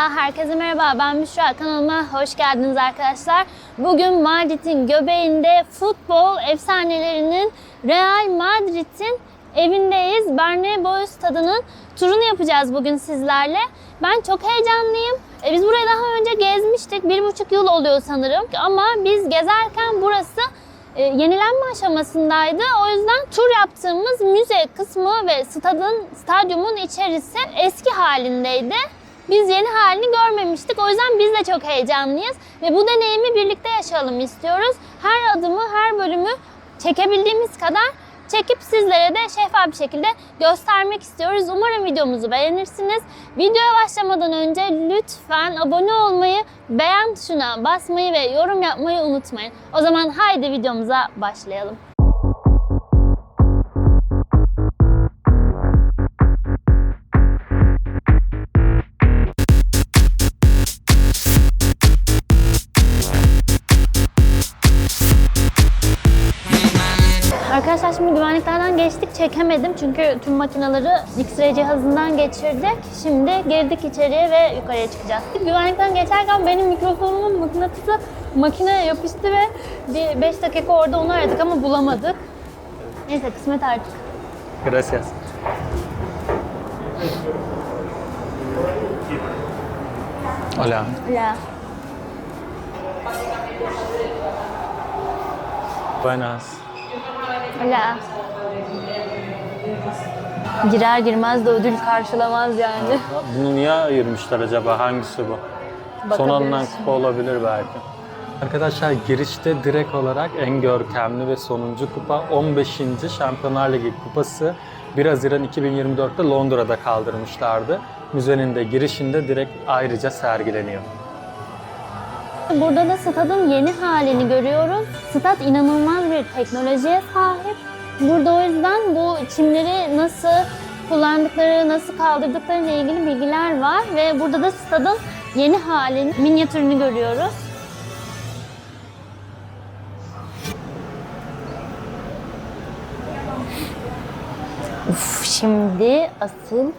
herkese merhaba. Ben Büşra. Kanalıma hoş geldiniz arkadaşlar. Bugün Madrid'in göbeğinde futbol efsanelerinin Real Madrid'in evindeyiz. Bernabéu stadının turunu yapacağız bugün sizlerle. Ben çok heyecanlıyım. Biz burayı daha önce gezmiştik. 1,5 yıl oluyor sanırım. Ama biz gezerken burası yenilenme aşamasındaydı. O yüzden tur yaptığımız müze kısmı ve stadyumun içerisi eski halindeydi. Biz yeni halini görmemiştik. O yüzden biz de çok heyecanlıyız. Ve bu deneyimi birlikte yaşayalım istiyoruz. Her adımı, her bölümü çekebildiğimiz kadar çekip sizlere de şeffaf bir şekilde göstermek istiyoruz. Umarım videomuzu beğenirsiniz. Videoya başlamadan önce lütfen abone olmayı, beğen tuşuna basmayı ve yorum yapmayı unutmayın. O zaman haydi videomuza başlayalım. Arkadaşlar şimdi güvenliklerden geçtik, çekemedim çünkü tüm makineleri X-ray cihazından geçirdik. Şimdi girdik içeriye ve yukarıya çıkacağız. Güvenlikten geçerken benim mikrofonumun mıknatısı makineye yapıştı ve bir 5 dakika orada onu aradık ama bulamadık. Neyse kısmet artık. Gracias. Hola. Hola. Buenas. Hola. Girer girmez de ödül karşılamaz yani. Bunu niye ayırmışlar acaba? Hangisi bu? Son alınan kupa olabilir belki. Arkadaşlar girişte direkt olarak en görkemli ve sonuncu kupa 15. Şampiyonlar Ligi kupası 1 Haziran 2024'te Londra'da kaldırmışlardı. Müzenin de girişinde direkt ayrıca sergileniyor. Burada da stadın yeni halini görüyoruz. Stad inanılmaz bir teknolojiye sahip. Burada o yüzden bu çimleri nasıl kullandıkları, nasıl kaldırdıklarıyla ilgili bilgiler var. Ve burada da stadın yeni halinin minyatürünü görüyoruz. Şimdi asıl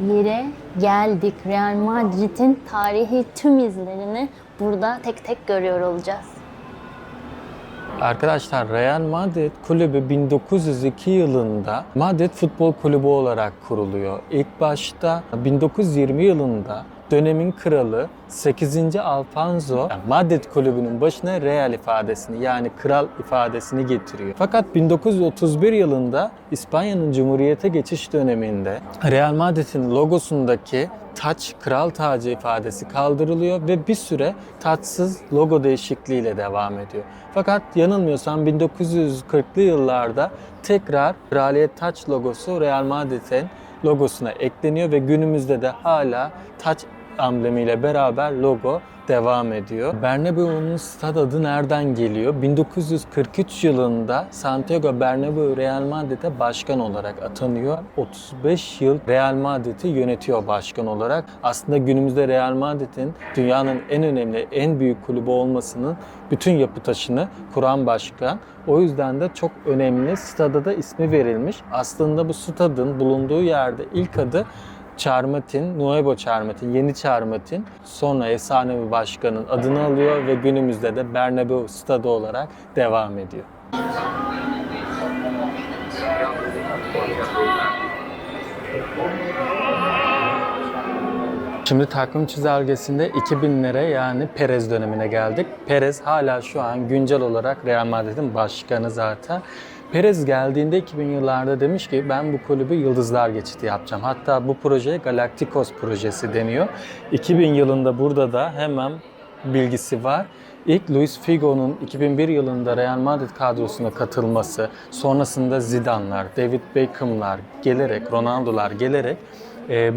yere geldik. Real Madrid'in tarihi tüm izlerini burada tek tek görüyor olacağız. Arkadaşlar Real Madrid kulübü 1902 yılında Madrid Futbol Kulübü olarak kuruluyor. İlk başta 1920 yılında dönemin kralı 8. Alfonso Madrid kulübünün başına Real ifadesini yani kral ifadesini getiriyor. Fakat 1931 yılında İspanya'nın Cumhuriyete geçiş döneminde Real Madrid'in logosundaki taç, kral tacı ifadesi kaldırılıyor ve bir süre taçsız logo değişikliğiyle devam ediyor. Fakat yanılmıyorsam 1940'lı yıllarda tekrar kraliyet taç logosu Real Madrid'in logosuna ekleniyor ve günümüzde de hala taç amblemiyle beraber logo devam ediyor. Bernabéu'nun stad adı nereden geliyor? 1943 yılında Santiago Bernabéu Real Madrid'e başkan olarak atanıyor. 35 yıl Real Madrid'i yönetiyor başkan olarak. Aslında günümüzde Real Madrid'in dünyanın en önemli, en büyük kulübü olmasının bütün yapı taşını kuran başkan. O yüzden de çok önemli. Stada da ismi verilmiş. Aslında bu stadın bulunduğu yerde ilk adı Chamartín, Nuevo Chamartín, Yeni Chamartín, sonra efsanevi başkanın adını alıyor ve günümüzde de Bernabéu stadı olarak devam ediyor. Şimdi takvim çizelgesinde 2000'lere yani Perez dönemine geldik. Perez hala şu an güncel olarak Real Madrid'in başkanı zaten. Perez geldiğinde 2000 yıllarda demiş ki ben bu kulübü Yıldızlar Geçidi yapacağım. Hatta bu projeye Galacticos projesi deniyor. 2000 yılında burada da hemen bilgisi var. İlk Luis Figo'nun 2001 yılında Real Madrid kadrosuna katılması, sonrasında Zidane'lar, David Beckham'lar gelerek, Ronaldo'lar gelerek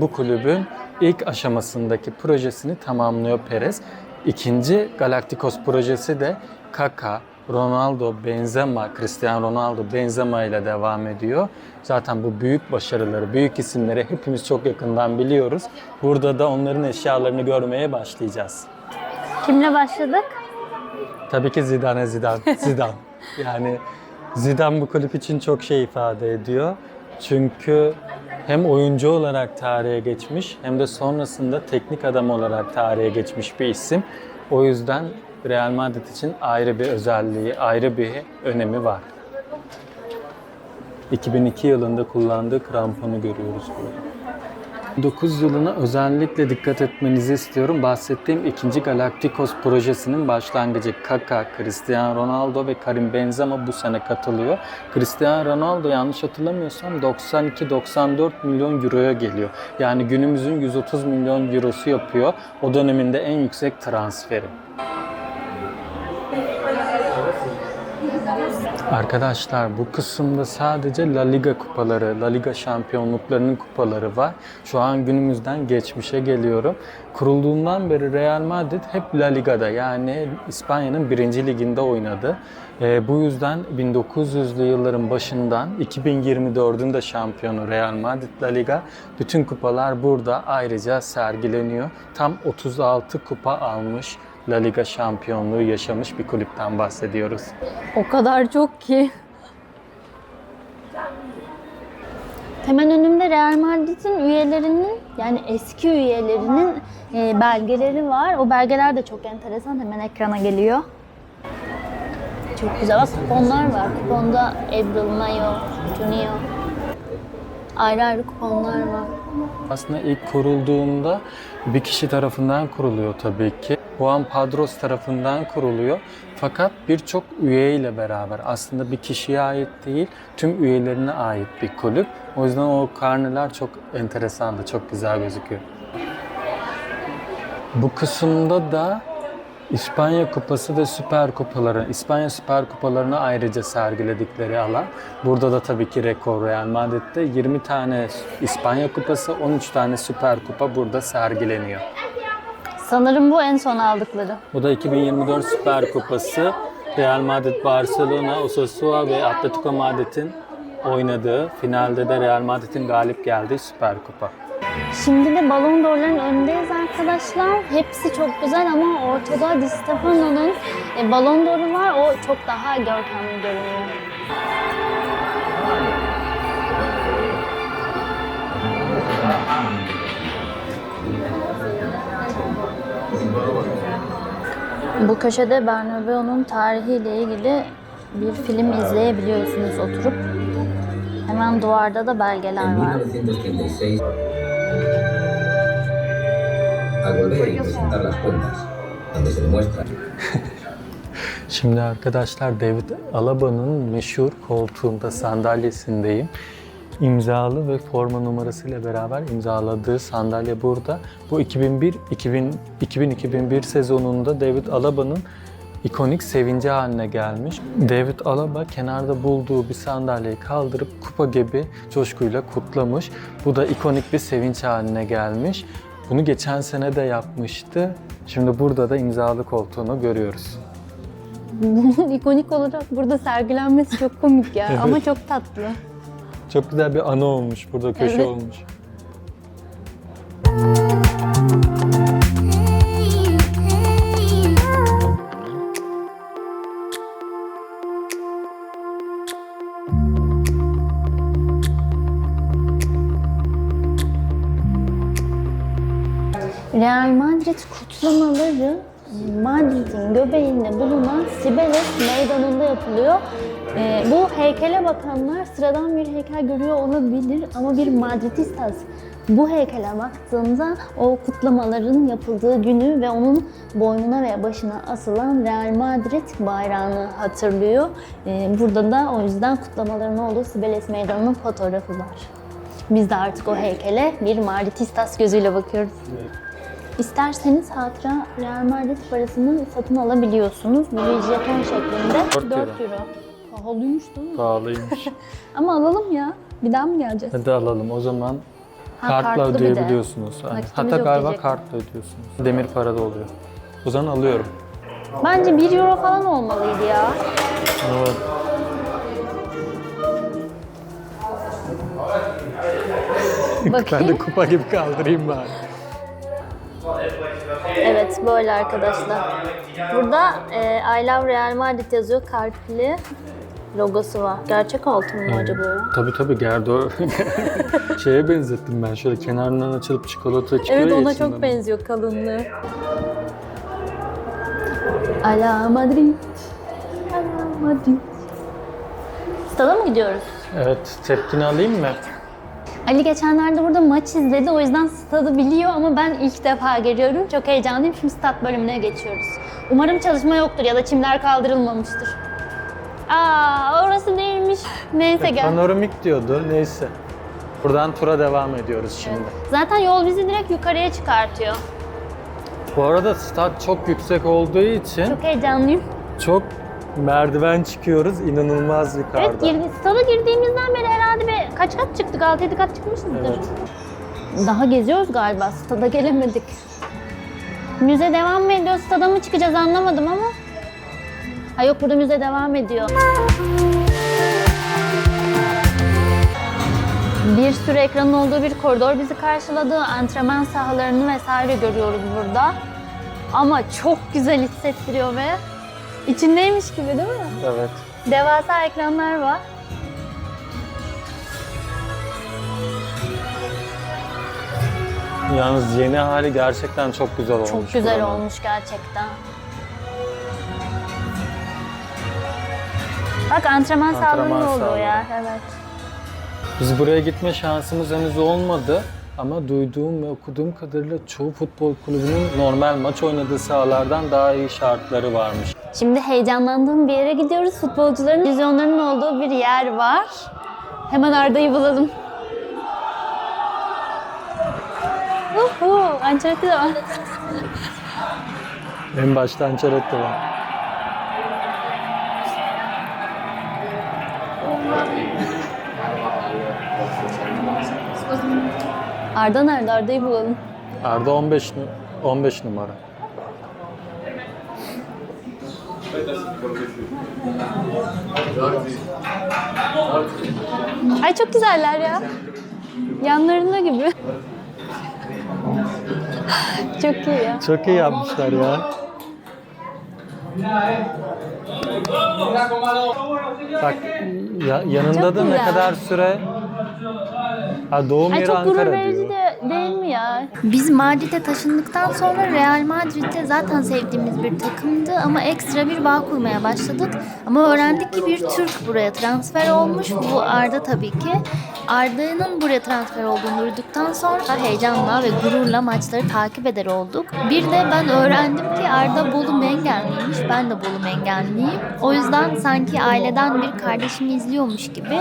bu kulübün ilk aşamasındaki projesini tamamlıyor Perez. İkinci Galacticos projesi de Kaka, Ronaldo, Benzema, Cristiano Ronaldo, Benzema ile devam ediyor. Zaten bu büyük başarıları, büyük isimleri hepimiz çok yakından biliyoruz. Burada da onların eşyalarını görmeye başlayacağız. Kimle başladık? Tabii ki Zidane. Yani Zidane bu kulüp için çok şey ifade ediyor. Çünkü hem oyuncu olarak tarihe geçmiş hem de sonrasında teknik adam olarak tarihe geçmiş bir isim. O yüzden Real Madrid için ayrı bir özelliği, ayrı bir önemi var. 2002 yılında kullandığı kramponu görüyoruz burada. 9 yılına özellikle dikkat etmenizi istiyorum. Bahsettiğim 2. Galacticos projesinin başlangıcı. Kaka, Cristiano Ronaldo ve Karim Benzema bu sene katılıyor. Cristiano Ronaldo yanlış hatırlamıyorsam 92-94 milyon euroya geliyor. Yani günümüzün 130 milyon eurosu yapıyor. O döneminde en yüksek transferi. Arkadaşlar bu kısımda sadece La Liga kupaları, La Liga şampiyonluklarının kupaları var. Şu an günümüzden geçmişe geliyorum. Kurulduğundan beri Real Madrid hep La Liga'da, yani İspanya'nın 1. liginde oynadı. Bu yüzden 1900'lü yılların başından 2024'ün de şampiyonu Real Madrid La Liga. Bütün kupalar burada ayrıca sergileniyor. Tam 36 kupa almış, La Liga şampiyonluğu yaşamış bir kulüpten bahsediyoruz. O kadar çok ki. Hemen önümde Real Madrid'in üyelerinin, yani eski üyelerinin belgeleri var. O belgeler de çok enteresan. Hemen ekrana geliyor. Çok güzel. Bak, kuponlar var. Kuponda April, Mayo, Junio. Ayrı ayrı kuponlar var. Aslında ilk kurulduğunda bir kişi tarafından kuruluyor tabii ki. Juan Padros tarafından kuruluyor. Fakat birçok üyeyle beraber, aslında bir kişiye ait değil, tüm üyelerine ait bir kulüp. O yüzden o karneler çok enteresan da çok güzel gözüküyor. Bu kısımda da İspanya Kupası ve Süper Kupaları, İspanya Süper Kupalarını ayrıca sergiledikleri alan. Burada da tabii ki rekor Real Madrid'de 20 tane İspanya Kupası, 13 tane Süper Kupa burada sergileniyor. Sanırım bu en son aldıkları. Bu da 2024 Süper Kupası. Real Madrid, Barcelona, Osasuna ve Atletico Madrid'in oynadığı, finalde de Real Madrid'in galip geldiği Süper Kupa. Şimdi de Ballon d'Or'ların önündeyiz arkadaşlar. Hepsi çok güzel ama ortada Di Stefano'nun Ballon d'Or'u var. O çok daha görkemli görünüyor. Bu köşede Bernabéu'nun tarihiyle ilgili bir film izleyebiliyorsunuz oturup. Hemen duvarda da belgeler var. Şimdi arkadaşlar David Alaba'nın meşhur koltuğunda, sandalyesindeyim. İmzalı ve forma numarasıyla beraber imzaladığı sandalye burada. Bu 2001 sezonunda David Alaba'nın ikonik sevinci haline gelmiş. David Alaba kenarda bulduğu bir sandalyeyi kaldırıp kupa gibi coşkuyla kutlamış. Bu da ikonik bir sevinç haline gelmiş. Bunu geçen sene de yapmıştı. Şimdi burada da imzalı koltuğunu görüyoruz. Bunun ikonik olarak burada sergilenmesi çok komik ya. Evet. Ama çok tatlı. Çok güzel bir anı olmuş, burada köşe Evet. olmuş. Real Madrid kutlamaları Madrid'in göbeğinde bulunan Cibeles Meydanı'nda yapılıyor. Bu heykele bakanlar sıradan bir heykel görüyor olabilir ama bir Madridistas bu heykele baktığında o kutlamaların yapıldığı günü ve onun boynuna ve başına asılan Real Madrid bayrağını hatırlıyor. Burada da o yüzden kutlamaların olduğu Cibeles Meydanı'nın fotoğrafı var. Biz de artık o heykele bir Madridistas gözüyle bakıyoruz. İsterseniz hatıra Real Madrid parasını satın alabiliyorsunuz. Bu bir jeton şeklinde. 4 4 euro. euro. Pahalıymış değil mi? Pahalıymış. Ama alalım ya. Bir daha mı geleceğiz? Hadi alalım o zaman. Ha, Kartla kartlı bir de. ödeyebiliyorsunuz. Yani. Nakitimiz Hatta yok galiba diyecektim. kartla ödüyorsunuz. Demir para da oluyor. O zaman alıyorum. Bence 1 euro falan olmalıydı ya. Evet. Ben de Bakayım. kupa gibi kaldırayım bari. Evet, böyle arkadaşlar. Burada I love Real Madrid yazıyor, kalpli. logosu var. Gerçek altın mı acaba ya? Tabii Gerdo. Şeye benzettim ben, şöyle kenarından açılıp çikolata çıkıyor Evet, ya ona içinden. çok benziyor kalınlığı. Ala Madrid. Ala Madrid. Stada mı gidiyoruz? Evet, tepkini alayım mı? Ali geçenlerde burada maç izledi, o yüzden stadı biliyor ama ben ilk defa geliyorum. Çok heyecanlıyım. Şimdi stat bölümüne geçiyoruz. Umarım çalışma yoktur ya da çimler kaldırılmamıştır. Aa, orası değilmiş. Neyse gel. Panoramik diyordu, neyse. Buradan tura devam ediyoruz şimdi. Zaten yol bizi direkt yukarıya çıkartıyor. Bu arada stat çok yüksek olduğu için Çok heyecanlıyım. çok merdiven çıkıyoruz, inanılmaz yukarıda. Evet, stada girdiğimizden beri herhalde kaç kat çıktık? 6-7 kat çıkmışızdır. Evet. Daha geziyoruz galiba. Stada gelemedik. Müze devam mı ediyor? Stada mı çıkacağız anlamadım ama. Ha yok, burada müze devam ediyor. Bir sürü ekranın olduğu bir koridor bizi karşıladı. Antrenman sahalarını vesaire görüyoruz burada. Ama çok güzel hissettiriyor ve içindeymiş gibi değil mi? Evet. Devasa ekranlar var. Yalnız yeni hali gerçekten çok güzel olmuş. Çok güzel buranın. olmuş gerçekten. Bak antrenman sahalarının olduğu sahaları. yer. Evet. Biz buraya gitme şansımız henüz olmadı. Ama duyduğum ve okuduğum kadarıyla çoğu futbol kulübünün normal maç oynadığı sahalardan daha iyi şartları varmış. Şimdi heyecanlandığım bir yere gidiyoruz. Futbolcuların vizyonlarının olduğu bir yer var. Hemen Arda'yı bulalım. Ancelotti de var. En başta Ancelotti var. Arda nerede? Arda'yı bulalım. Arda 15 numara. Ay çok güzeller ya. Yanlarında gibi. Çok iyi ya. Çok iyi yapmışlar ya. Bak yanında Çok da ne güzel. kadar süre... Ha, doğum Ay yeri çok gurur Ankara verici diyor. de değil mi ya? Biz Madrid'e taşındıktan sonra Real Madrid'de zaten sevdiğimiz bir takımdı ama ekstra bir bağ kurmaya başladık. Ama öğrendik ki bir Türk buraya transfer olmuş. Bu Arda tabii ki. Arda'nın buraya transfer olduğunu duyduktan sonra heyecanla ve gururla maçları takip eder olduk. Bir de ben öğrendim ki Arda Bolu Mengenliymiş. Ben de Bolu Mengenliyim. O yüzden sanki aileden bir kardeşimi izliyormuş gibi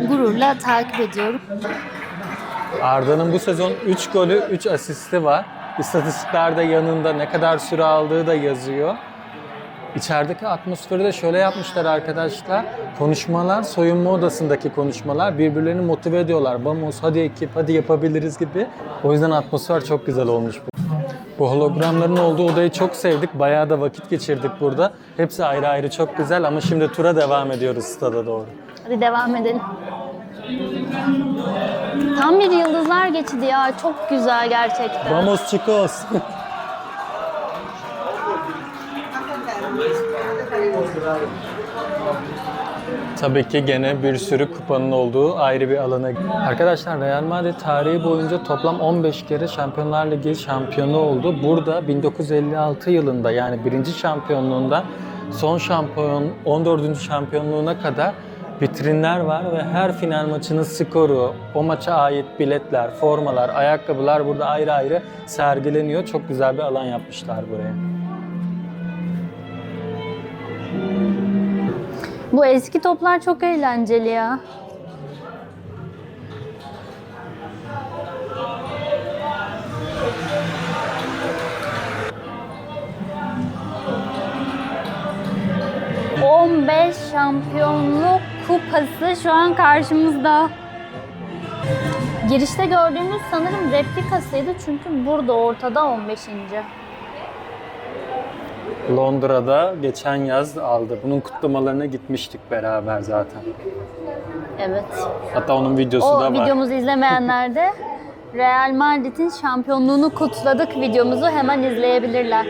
gururla takip ediyorum. Arda'nın bu sezon 3 golü, 3 asisti var. İstatistiklerde yanında ne kadar süre aldığı da yazıyor. İçerideki atmosferi de şöyle yapmışlar arkadaşlar. Konuşmalar, soyunma odasındaki konuşmalar birbirlerini motive ediyorlar. Vamos, hadi ekip, hadi yapabiliriz gibi. O yüzden atmosfer çok güzel olmuş. Bu hologramların olduğu odayı çok sevdik. Bayağı da vakit geçirdik burada. Hepsi ayrı ayrı çok güzel ama şimdi tura devam ediyoruz stada doğru. Hadi devam edelim. Tam bir yıldızlar geçidi ya. Çok güzel gerçekten. Vamos chicos. Tabii ki gene bir sürü kupanın olduğu ayrı bir alana. Arkadaşlar Real Madrid tarihi boyunca toplam 15 kere Şampiyonlar Ligi şampiyonu oldu. Burada 1956 yılında yani birinci şampiyonluğunda son şampiyon 14. şampiyonluğuna kadar vitrinler var ve her final maçının skoru, o maça ait biletler, formalar, ayakkabılar burada ayrı ayrı sergileniyor. Çok güzel bir alan yapmışlar buraya. Bu eski toplar çok eğlenceli ya. ...15 şampiyonluk kupası şu an karşımızda. Girişte gördüğümüz sanırım replikasıydı çünkü burada ortada 15. Londra'da geçen yaz aldı. Bunun kutlamalarına gitmiştik beraber zaten. Evet. Hatta onun videosu O da var. videomuzu izlemeyenler de Real Madrid'in şampiyonluğunu kutladık videomuzu hemen izleyebilirler.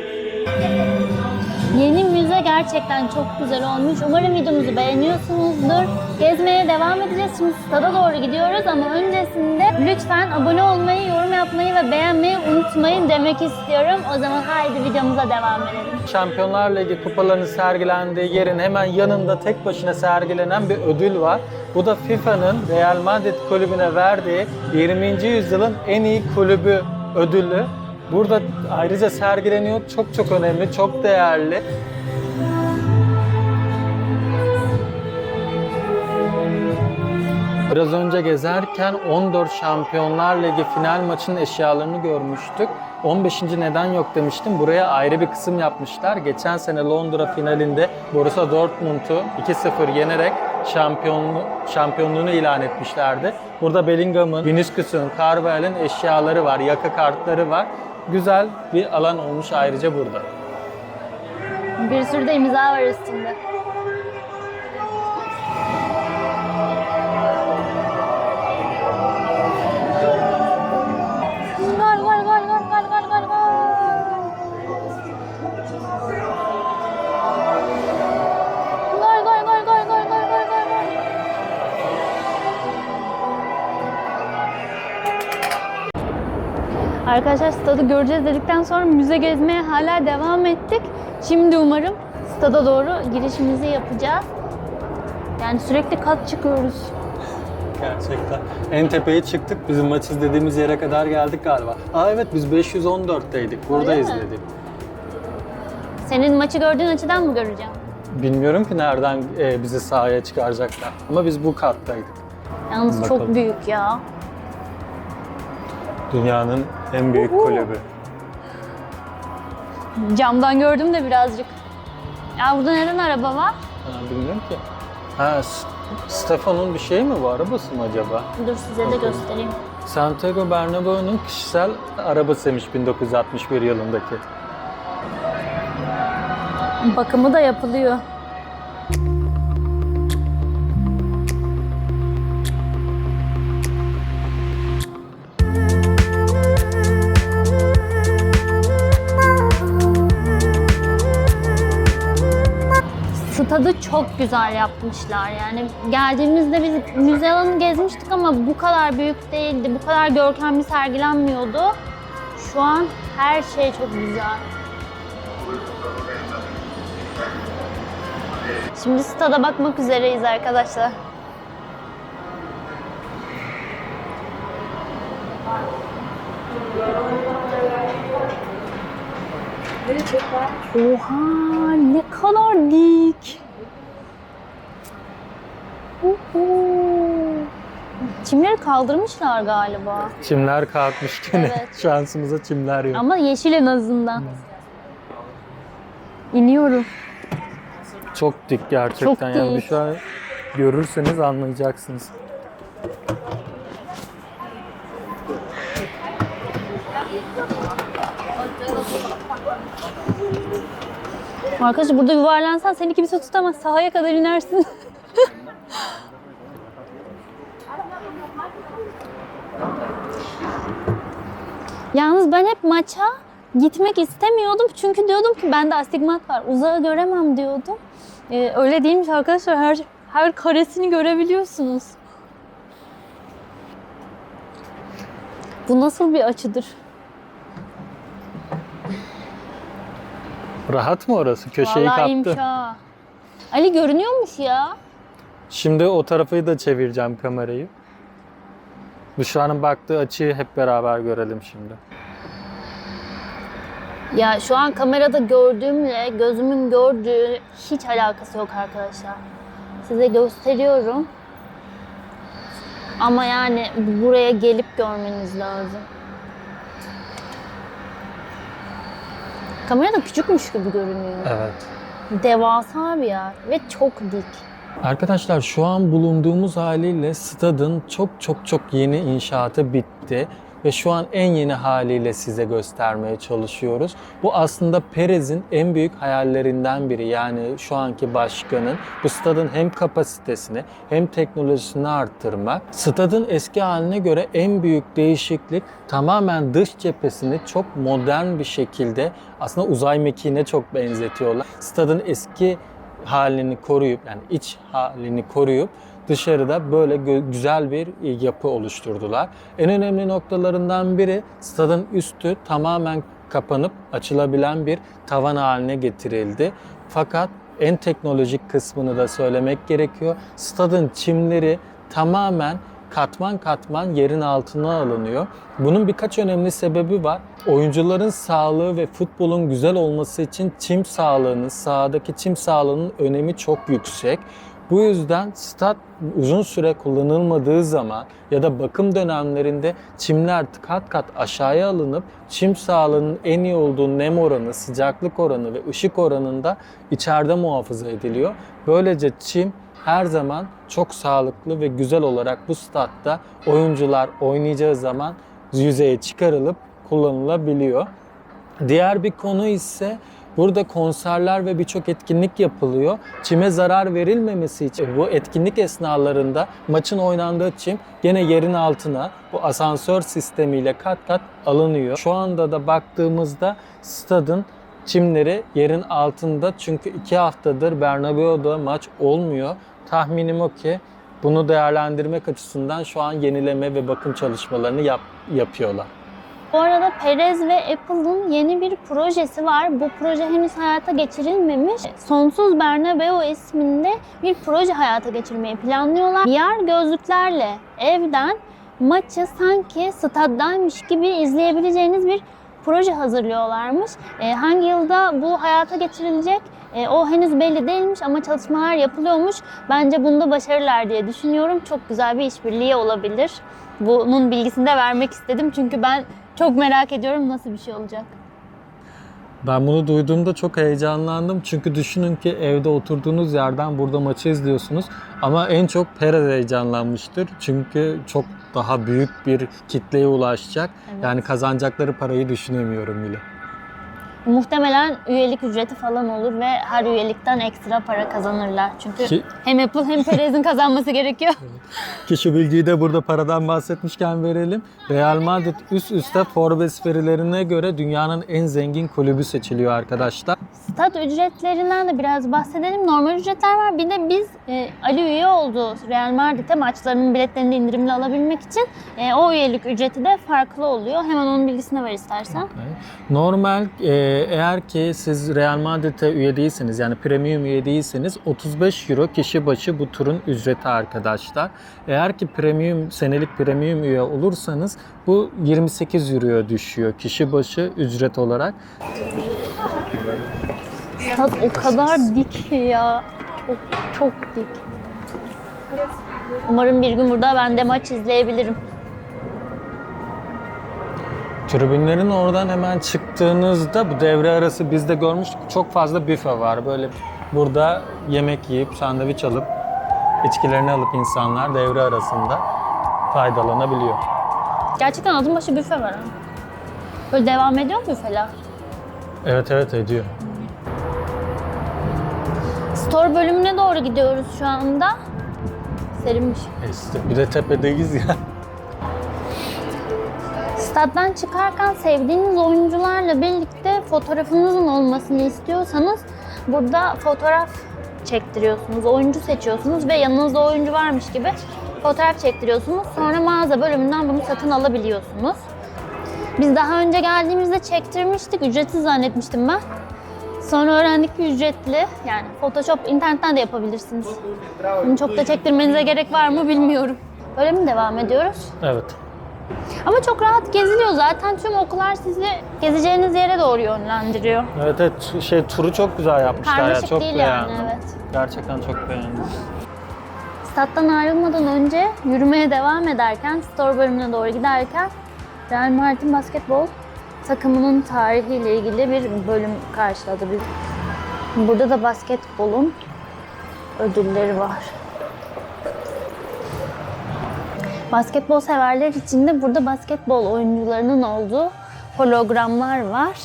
Yeni müze gerçekten çok güzel olmuş. Umarım videomuzu beğeniyorsunuzdur. Gezmeye devam edeceğiz. Şimdi stada doğru gidiyoruz ama öncesinde lütfen abone olmayı, yorum yapmayı ve beğenmeyi unutmayın demek istiyorum. O zaman haydi videomuza devam edelim. Şampiyonlar Ligi kupalarının sergilendiği yerin hemen yanında tek başına sergilenen bir ödül var. Bu da FIFA'nın Real Madrid kulübüne verdiği 20. yüzyılın en iyi kulübü ödülü. Burada ayrıca sergileniyor. Çok çok önemli, çok değerli. Biraz önce gezerken 14 Şampiyonlar Ligi final maçının eşyalarını görmüştük. 15. neden yok demiştim. Buraya ayrı bir kısım yapmışlar. Geçen sene Londra finalinde Borussia Dortmund'u 2-0 yenerek şampiyonluğunu ilan etmişlerdi. Burada Bellingham'ın, Vinicius'un, Carvalhal'in eşyaları var, yaka kartları var. Güzel bir alan olmuş ayrıca burada. Bir sürü de imza var üstünde. Gol gol gol gol gol gol gol gol. Gol gol gol gol gol gol gol gol gol. Arkadaşlar stadı göreceğiz dedikten sonra müze gezmeye hala devam ettik. Şimdi umarım stada doğru girişimizi yapacağız. Yani sürekli kat çıkıyoruz. Gerçekten. En tepeye çıktık. Bizim maç izlediğimiz yere kadar geldik galiba. Aa evet, biz 514'teydik. Burada Öyle mi? izledik. Senin maçı gördüğün açıdan mı göreceğim? Bilmiyorum ki nereden bizi sahaya çıkaracaklar. Ama biz bu kattaydık. Yalnız Bakalım. çok büyük ya. Dünyanın en büyük kulübü. Camdan gördüm de birazcık. Ya burada neden araba var? Ha, bilmiyorum ki. Ha, Stefan'ın bir şey mi var? Arabası mı acaba? Dur size de göstereyim. Santiago Bernabéu'nun kişisel arabasıymış 1961 yılındaki. Bakımı da yapılıyor. Stadı çok güzel yapmışlar yani. Geldiğimizde biz müze alanı gezmiştik ama bu kadar büyük değildi, bu kadar görkemli sergilenmiyordu. Şu an her şey çok güzel. Şimdi stada bakmak üzereyiz arkadaşlar. Oha, ne kadar dik. Çimleri kaldırmışlar galiba. Çimler kalkmış gene. Evet. Şansımıza çimler yok. Ama yeşil en azından. İniyorum. Çok dik gerçekten. Çok Yani dik. şu an görürseniz anlayacaksınız. Arkadaşlar burada yuvarlansan seni kimse tutamaz. Sahaya kadar inersin. Yalnız ben hep maça gitmek istemiyordum. Çünkü diyordum ki bende astigmat var. Uzağı göremem diyordum. Öyle değilmiş arkadaşlar. Her karesini görebiliyorsunuz. Bu nasıl bir açıdır? Rahat mı orası? Köşeyi Vallahi kaptı. iyiymiş ha. Ali görünüyormuş ya. Şimdi o tarafı da çevireceğim kamerayı. Büşra'nın baktığı açıyı hep beraber görelim şimdi. Ya şu an kamerada gördüğümle gözümün gördüğü hiç alakası yok arkadaşlar. Size gösteriyorum. Ama yani buraya gelip görmeniz lazım. Kamerada küçükmüş gibi görünüyor. Evet. Devasa bir yer ve çok dik. Arkadaşlar şu an bulunduğumuz haliyle stadın çok yeni inşaatı bitti. ve şu an en yeni haliyle size göstermeye çalışıyoruz. Bu aslında Perez'in en büyük hayallerinden biri. Yani şu anki başkanın bu stadın hem kapasitesini hem teknolojisini arttırmak. Stadın eski haline göre en büyük değişiklik tamamen dış cephesini çok modern bir şekilde, aslında uzay mekiğine çok benzetiyorlar. Stadın eski halini koruyup, yani iç halini koruyup dışarıda böyle güzel bir yapı oluşturdular. En önemli noktalarından biri, stadın üstü tamamen kapanıp açılabilen bir tavan haline getirildi. Fakat en teknolojik kısmını da söylemek gerekiyor. Stadın çimleri tamamen katman katman yerin altına alınıyor. Bunun birkaç önemli sebebi var. Oyuncuların sağlığı ve futbolun güzel olması için çim sağlığının, sahadaki çim sağlığının önemi çok yüksek. Bu yüzden stat uzun süre kullanılmadığı zaman ya da bakım dönemlerinde çimler kat kat aşağıya alınıp çim sağlığının en iyi olduğu nem oranı, sıcaklık oranı ve ışık oranında içeride muhafaza ediliyor. Böylece çim her zaman çok sağlıklı ve güzel olarak bu statta oyuncular oynayacağı zaman yüzeye çıkarılıp kullanılabiliyor. Diğer bir konu ise burada konserler ve birçok etkinlik yapılıyor. Çime zarar verilmemesi için bu etkinlik esnalarında maçın oynandığı çim gene yerin altına bu asansör sistemiyle kat kat alınıyor. Şu anda da baktığımızda stadın çimleri yerin altında, çünkü 2 haftadır Bernabeu'da maç olmuyor. Tahminim o ki bunu değerlendirmek açısından şu an yenileme ve bakım çalışmalarını yapıyorlar. Bu arada Perez ve Apple'ın yeni bir projesi var. Bu proje henüz hayata geçirilmemiş. Sonsuz Bernabeu isminde bir proje hayata geçirmeyi planlıyorlar. VR gözlüklerle evden maçı sanki staddaymış gibi izleyebileceğiniz bir proje hazırlıyorlarmış. Hangi yılda bu hayata geçirilecek? O henüz belli değilmiş ama çalışmalar yapılıyormuş. Bence bunda başarırlar diye düşünüyorum. Çok güzel bir işbirliği olabilir. Bunun bilgisini de vermek istedim çünkü ben çok merak ediyorum nasıl bir şey olacak. Ben bunu duyduğumda çok heyecanlandım. Çünkü düşünün ki evde oturduğunuz yerden burada maçı izliyorsunuz. Ama en çok Perez heyecanlanmıştır. Çünkü çok daha büyük bir kitleye ulaşacak. Evet. Yani kazanacakları parayı düşünemiyorum bile. Muhtemelen üyelik ücreti falan olur ve her üyelikten ekstra para kazanırlar. Çünkü hem Apple hem Perez'in kazanması gerekiyor. Ki şu bilgiyi de burada paradan bahsetmişken verelim. Real Madrid üst üste Forbes verilerine göre dünyanın en zengin kulübü seçiliyor arkadaşlar. Stat ücretlerinden de biraz bahsedelim. Normal ücretler var. Bir de biz Ali üye oldu Real Madrid'e maçlarının biletlerini de indirimli alabilmek için. O üyelik ücreti de farklı oluyor. Hemen onun bilgisini ver istersen. Okay. Normal eğer ki siz Real Madrid'e üye değilseniz, yani premium üye değilseniz 35 euro kişi başı bu turun ücreti arkadaşlar. Eğer ki senelik premium üye olursanız bu 28 euroya düşüyor kişi başı ücret olarak. Stat o kadar dik ki ya. Çok dik. Umarım bir gün burada ben de maç izleyebilirim. Tribünlerin oradan hemen çıktığınızda bu devre arası biz de görmüştük. Çok fazla büfe var. Böyle burada yemek yiyip sandviç alıp içkilerini alıp insanlar devre arasında faydalanabiliyor. Gerçekten adım başı büfe var ha. Böyle devam ediyor mu büfeler? Evet ediyor. Store bölümüne doğru gidiyoruz şu anda. Serinmiş. İşte bir de tepedeyiz ya. Staddan çıkarken sevdiğiniz oyuncularla birlikte fotoğrafınızın olmasını istiyorsanız burada fotoğraf çektiriyorsunuz, oyuncu seçiyorsunuz ve yanınızda oyuncu varmış gibi fotoğraf çektiriyorsunuz. Sonra mağaza bölümünden bunu satın alabiliyorsunuz. Biz daha önce geldiğimizde çektirmiştik, ücretsiz zannetmiştim ben. Sonra öğrendik ki ücretli. Yani Photoshop internetten de yapabilirsiniz. Bunu çok da çektirmenize gerek var mı bilmiyorum. Böyle mi devam ediyoruz? Evet. Ama çok rahat geziliyor. Zaten tüm okullar sizi gezeceğiniz yere doğru yönlendiriyor. Evet, turu çok güzel yapmışlar ya. Karmaşık Çok değil beğendim. yani, evet. Gerçekten çok beğendim. Stat'tan ayrılmadan önce yürümeye devam ederken, store bölümüne doğru giderken Real Madrid'in basketbol takımının tarihiyle ilgili bir bölüm karşıladı bizi. Burada da basketbolun ödülleri var. Basketbol severler için de burada basketbol oyuncularının olduğu hologramlar var.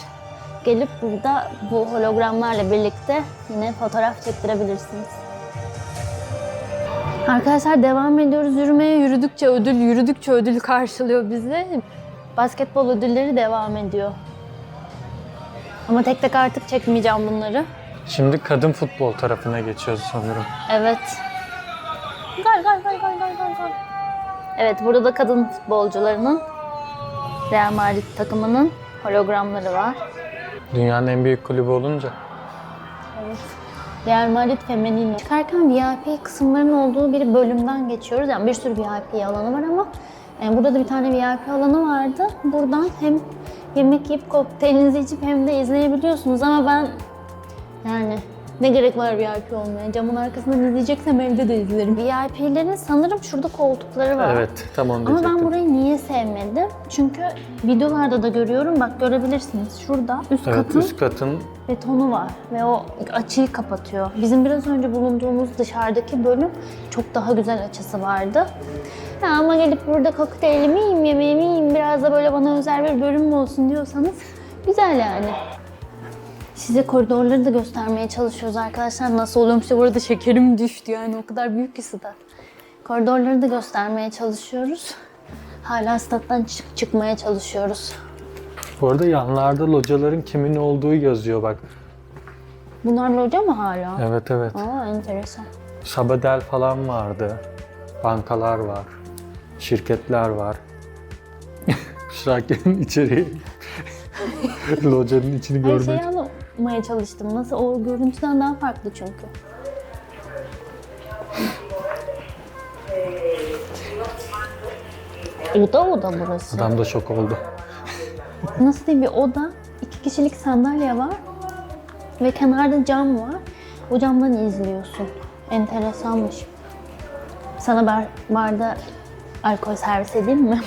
Gelip burada bu hologramlarla birlikte yine fotoğraf çektirebilirsiniz. Arkadaşlar devam ediyoruz yürümeye. Yürüdükçe ödül karşılıyor bizi. Basketbol ödülleri devam ediyor. Ama tek tek artık çekmeyeceğim bunları. Şimdi kadın futbol tarafına geçiyoruz sanırım. Evet. Gol. Evet, burada da kadın futbolcularının Real Madrid takımının hologramları var. Dünyanın en büyük kulübü olunca. Evet. Real Madrid Femenino. Çıkarken VIP kısımlarının olduğu bir bölümden geçiyoruz. Yani bir sürü VIP alanı var ama burada da bir tane VIP alanı vardı. Buradan hem yemek yiyip kokteylinizi içip hem de izleyebiliyorsunuz ama ben yani ne gerek var VIP olmaya? Camın arkasından izleyeceksem evde de izlerim. VIP'lerin sanırım şurada koltukları var. Evet, tam onu Ama diyecektim. ben burayı niye sevmedim? Çünkü videolarda da görüyorum. Bak görebilirsiniz. Şurada üst katın betonu var ve o açıyı kapatıyor. Bizim biraz önce bulunduğumuz dışarıdaki bölüm çok daha güzel açısı vardı. Ya ama gelip burada kokteylimi yiyeyim, yemeğimi yiyeyim, biraz da böyle bana özel bir bölüm mü olsun diyorsanız güzel yani. Size koridorları da göstermeye çalışıyoruz arkadaşlar. Nasıl oluyormuş da bu arada şekerim düştü yani o kadar büyük ki stat. Koridorları da göstermeye çalışıyoruz. Hala stat'tan çıkmaya çalışıyoruz. Bu arada yanlarda locaların kimin olduğu yazıyor bak. Bunlar loca mı hala? Evet. Aa, enteresan. Sabadell falan vardı. Bankalar var. Şirketler var. Şarkının içeriği. Locanın içini Her görmek. şeyi anlamaya çalıştım. Nasıl? O görüntüden daha farklı çünkü. Oda burası. Adam da şok oldu. Nasıl diyeyim, bir oda, 2 kişilik sandalye var ve kenarda cam var. O camdan izliyorsun. Enteresanmış. Sana barda alkol servis edeyim mi?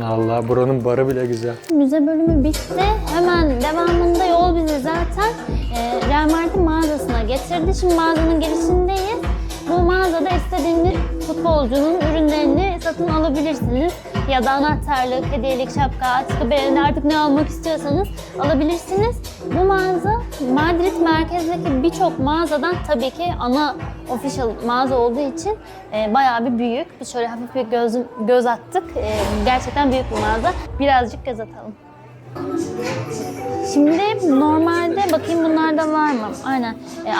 Allah, buranın barı bile güzel. Müze bölümü bitti. Hemen devamında yol bizi zaten Real Madrid mağazasına getirdi. Şimdi mağazanın girişindeyiz. Bu mağazada istediğiniz futbolcunun ürünlerini satın alabilirsiniz. Ya da anahtarlık, hediyelik şapka, atkı, beğeni, artık ne almak istiyorsanız alabilirsiniz. Bu mağaza Madrid merkezdeki birçok mağazadan tabii ki ana official mağaza olduğu için bayağı bir büyük. Biz şöyle hafif bir göz attık. Gerçekten büyük bir mağaza. Birazcık göz atalım. Şimdi normalde bakayım bunlarda var mı? Aynen.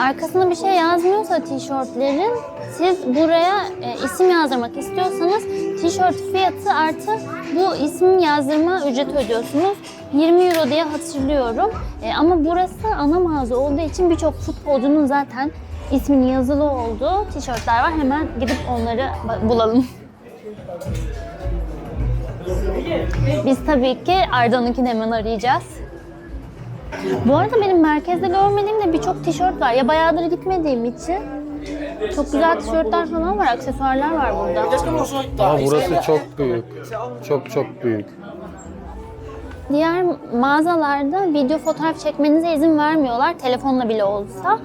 Arkasında bir şey yazmıyorsa tişörtlerin, siz buraya isim yazdırmak istiyorsanız tişört fiyatı artı bu isim yazdırma ücreti ödüyorsunuz. 20 euro diye hatırlıyorum. Ama burası ana mağaza olduğu için birçok futbolcunun zaten isminin yazılı olduğu tişörtler var. Hemen gidip onları bulalım. Biz tabii ki Arda'nınkini hemen arayacağız. Bu arada benim merkezde görmediğim de birçok tişört var. Ya bayağıdır gitmediğim için çok güzel tişörtler falan var, aksesuarlar var burada. Ama burası çok büyük. Çok büyük. Diğer mağazalarda video fotoğraf çekmenize izin vermiyorlar, telefonla bile olsa.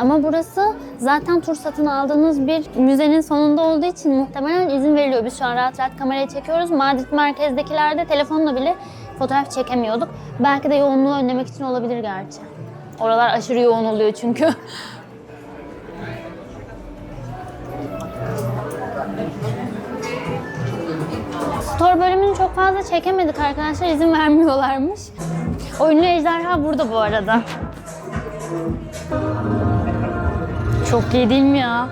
Ama burası zaten tur satın aldığınız bir müzenin sonunda olduğu için muhtemelen izin veriliyor. Biz şu an rahat rahat kamerayı çekiyoruz. Madrid merkezdekilerde telefonla bile fotoğraf çekemiyorduk. Belki de yoğunluğu önlemek için olabilir gerçi. Oralar aşırı yoğun oluyor çünkü. Store bölümünü çok fazla çekemedik arkadaşlar, izin vermiyorlarmış. Oyunlu ejderha burada bu arada. Çok iyi değil mi ya?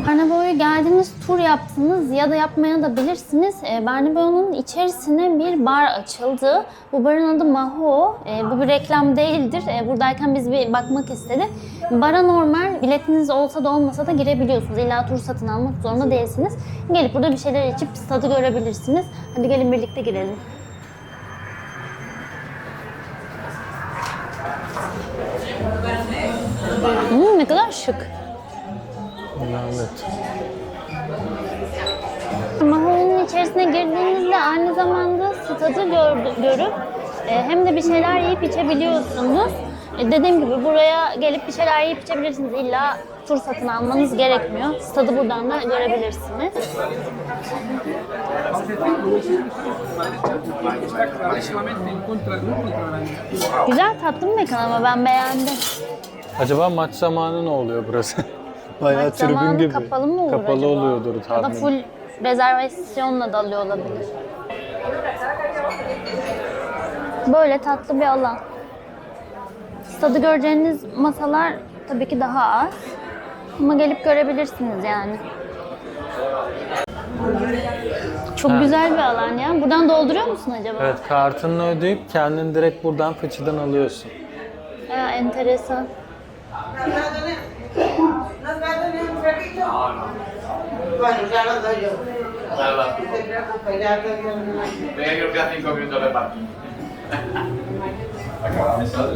Bernabéu'ya geldiniz, tur yaptınız ya da yapmaya da bilirsiniz. Bernabéu'nun içerisine bir bar açıldı. Bu barın adı Maho. Bu bir reklam değildir. Buradayken biz bir bakmak istedik. Bara normal biletiniz olsa da olmasa da girebiliyorsunuz. İlla tur satın almak zorunda değilsiniz. Gelip burada bir şeyler içip stadı görebilirsiniz. Hadi gelin birlikte girelim. Ne kadar şık. Evet. Maho'nun içerisine girdiğinizde aynı zamanda stadı görüp Hem de bir şeyler yiyip içebiliyorsunuz. Dediğim gibi buraya gelip bir şeyler yiyip içebilirsiniz. İlla tur satın almanız gerekmiyor. Stadı buradan da görebilirsiniz. Güzel, tatlı bir mekan ama ben beğendim. Acaba maç zamanı ne oluyor burası? Bayağı Maç tribün zamanı gibi. kapalı mı olur Kapalı acaba? oluyordur Ya da tahminim. full rezervasyonla da alıyor olabilir. Böyle tatlı bir alan. Stadı göreceğiniz masalar tabii ki daha az. Ama gelip görebilirsiniz yani. Çok güzel bir alan ya. Buradan dolduruyor musun acaba? Evet, kartını ödeyip kendin direkt buradan fıçıdan alıyorsun. Ya, enteresan. Bueno, ya lo doy yo. No se preocupe, ya doy yo. Venga, creo que a 5 minutos de parking.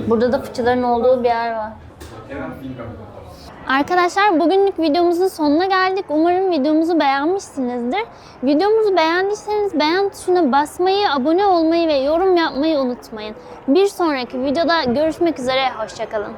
Burada da fıçıların olduğu bir yer var. Quedan 5 minutos. Arkadaşlar bugünlük videomuzun sonuna geldik. Umarım videomuzu beğenmişsinizdir. Videomuzu beğendiyseniz beğen tuşuna basmayı, abone olmayı ve yorum yapmayı unutmayın. Bir sonraki videoda görüşmek üzere. Hoşça kalın.